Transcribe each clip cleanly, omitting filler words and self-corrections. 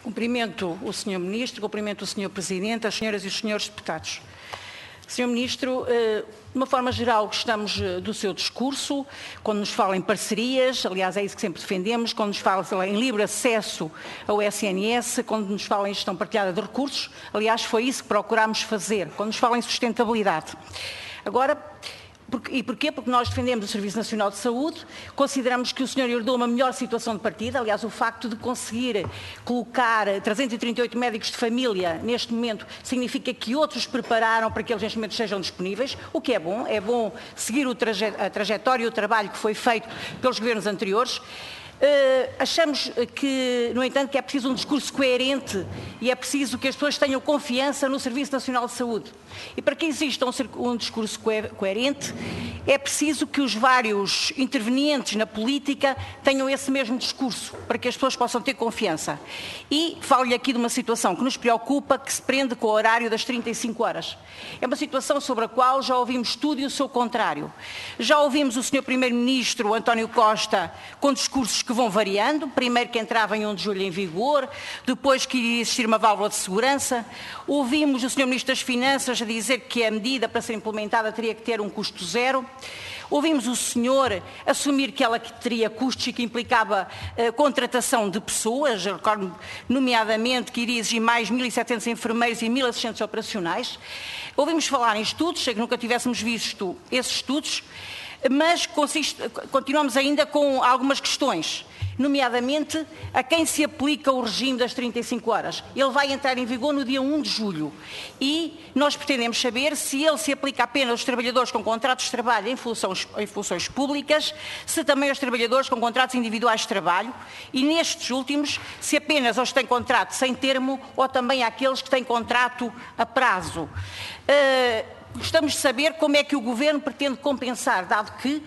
Cumprimento o Sr. Ministro, cumprimento o Sr. Presidente, as senhoras e os senhores deputados. Sr. Ministro, de uma forma geral gostamos do seu discurso, quando nos fala em parcerias, aliás é isso que sempre defendemos, quando nos fala em livre acesso ao SNS, quando nos fala em gestão partilhada de recursos, aliás foi isso que procurámos fazer, quando nos fala em sustentabilidade. Agora, e porquê? Porque nós defendemos o Serviço Nacional de Saúde, consideramos que o senhor herdou uma melhor situação de partida, aliás o facto de conseguir colocar 338 médicos de família neste momento significa que outros prepararam para que eles neste momento sejam disponíveis, o que é bom seguir a trajetória e o trabalho que foi feito pelos governos anteriores. Achamos que, no entanto, que é preciso um discurso coerente e é preciso que as pessoas tenham confiança no Serviço Nacional de Saúde. E para que exista um discurso coerente, é preciso que os vários intervenientes na política tenham esse mesmo discurso, para que as pessoas possam ter confiança. E falo-lhe aqui de uma situação que nos preocupa, que se prende com o horário das 35 horas. É uma situação sobre a qual já ouvimos tudo e o seu contrário. Já ouvimos o Sr. Primeiro-Ministro, António Costa, com discursos que vão variando, primeiro que entrava em 1 de julho em vigor, depois que iria existir uma válvula de segurança. Ouvimos o Sr. Ministro das Finanças a dizer que a medida para ser implementada teria que ter um custo zero. Ouvimos o senhor assumir que ela teria custos e que implicava contratação de pessoas, recordo nomeadamente que iria exigir mais 1.700 enfermeiros e 1.000 assistentes operacionais. Ouvimos falar em estudos, sei que nunca tivéssemos visto esses estudos, mas continuamos ainda com algumas questões, nomeadamente a quem se aplica o regime das 35 horas. Ele vai entrar em vigor no dia 1 de julho e nós pretendemos saber se ele se aplica apenas aos trabalhadores com contratos de trabalho em funções públicas, se também aos trabalhadores com contratos individuais de trabalho e nestes últimos, se apenas aos que têm contrato sem termo ou também àqueles que têm contrato a prazo. Gostamos de saber como é que o Governo pretende compensar, dado que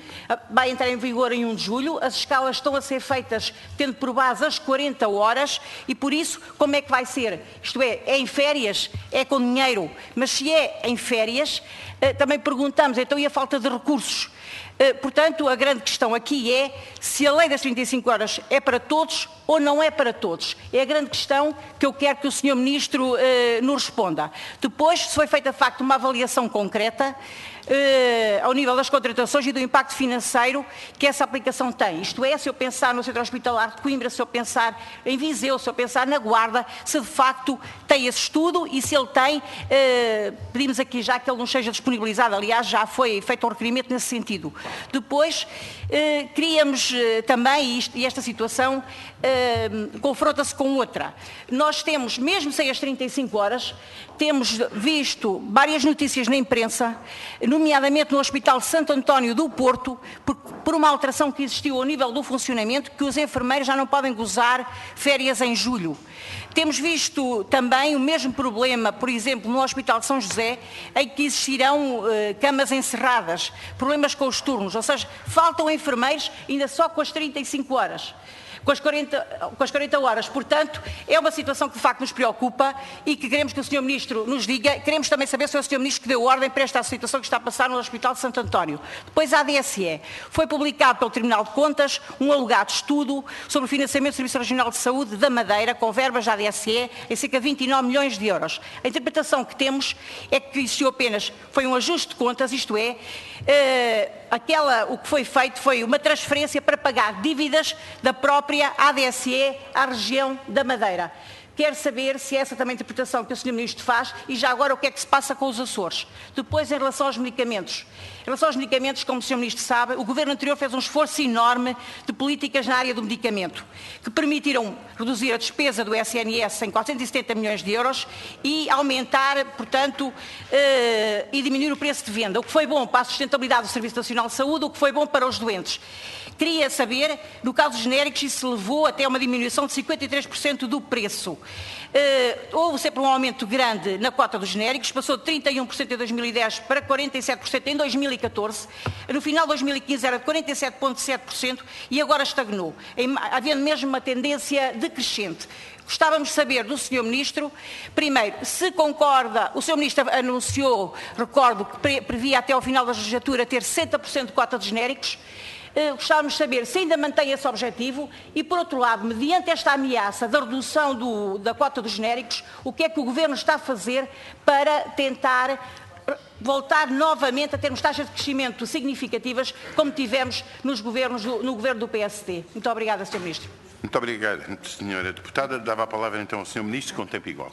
vai entrar em vigor em 1 de julho, as escalas estão a ser feitas tendo por base as 40 horas e por isso como é que vai ser? Isto é em férias, é com dinheiro, mas se é em férias, também perguntamos, então e a falta de recursos? Portanto, a grande questão aqui é se a lei das 35 horas é para todos ou não é para todos. É a grande questão que eu quero que o Sr. Ministro nos responda. Depois, se foi feita de facto uma avaliação concreta ao nível das contratações e do impacto financeiro que essa aplicação tem. Isto é, se eu pensar no Centro Hospitalar de Coimbra, se eu pensar em Viseu, se eu pensar na Guarda, se de facto tem esse estudo e se ele tem, pedimos aqui já que ele não seja disponibilizado, aliás já foi feito um requerimento nesse sentido. Depois, queríamos também, e esta situação confronta-se com outra, nós temos, mesmo sem as 35 horas, temos visto várias notícias na imprensa, nomeadamente no Hospital Santo António do Porto, por uma alteração que existiu ao nível do funcionamento, que os enfermeiros já não podem gozar férias em julho. Temos visto também o mesmo problema, por exemplo, no Hospital de São José, em que existirão camas encerradas, problemas com os turnos, ou seja, faltam enfermeiros ainda só com as 35 horas. Com as 40 horas. Portanto, é uma situação que de facto nos preocupa e que queremos que o Sr. Ministro nos diga. Queremos também saber se é o Sr. Ministro que deu ordem para esta situação que está a passar no Hospital de Santo António. Depois, a ADSE. Foi publicado pelo Tribunal de Contas um alegado estudo sobre o financiamento do Serviço Regional de Saúde da Madeira, com verbas da ADSE, em cerca de 29 milhões de euros. A interpretação que temos é que existiu apenas, foi um ajuste de contas, isto é, o que foi feito foi uma transferência para pagar dívidas da própria ADSE à região da Madeira. Quero saber se é essa também a interpretação que o Sr. Ministro faz e já agora o que é que se passa com os Açores. Depois, em relação aos medicamentos. Em relação aos medicamentos, como o Sr. Ministro sabe, o Governo anterior fez um esforço enorme de políticas na área do medicamento, que permitiram reduzir a despesa do SNS em 470 milhões de euros e aumentar, portanto, e diminuir o preço de venda, o que foi bom para a sustentabilidade do Serviço Nacional de Saúde, o que foi bom para os doentes. Queria saber, no caso dos genéricos, isso levou até uma diminuição de 53% do preço. Houve sempre um aumento grande na cota dos genéricos, passou de 31% em 2010 para 47% em 2014. No final de 2015 era de 47,7% e agora estagnou, havendo mesmo uma tendência decrescente. Gostávamos de saber do Sr. Ministro, primeiro, se concorda, o Sr. Ministro anunciou, recordo, que previa até ao final da legislatura ter 60% de cota de genéricos. Gostávamos de saber se ainda mantém esse objetivo e, por outro lado, mediante esta ameaça da redução da cota dos genéricos, o que é que o Governo está a fazer para tentar voltar novamente a termos taxas de crescimento significativas, como tivemos no governo do PSD. Muito obrigada, Sr. Ministro. Muito obrigado, Sra. Deputada. Dava a palavra então ao Sr. Ministro, com tempo igual.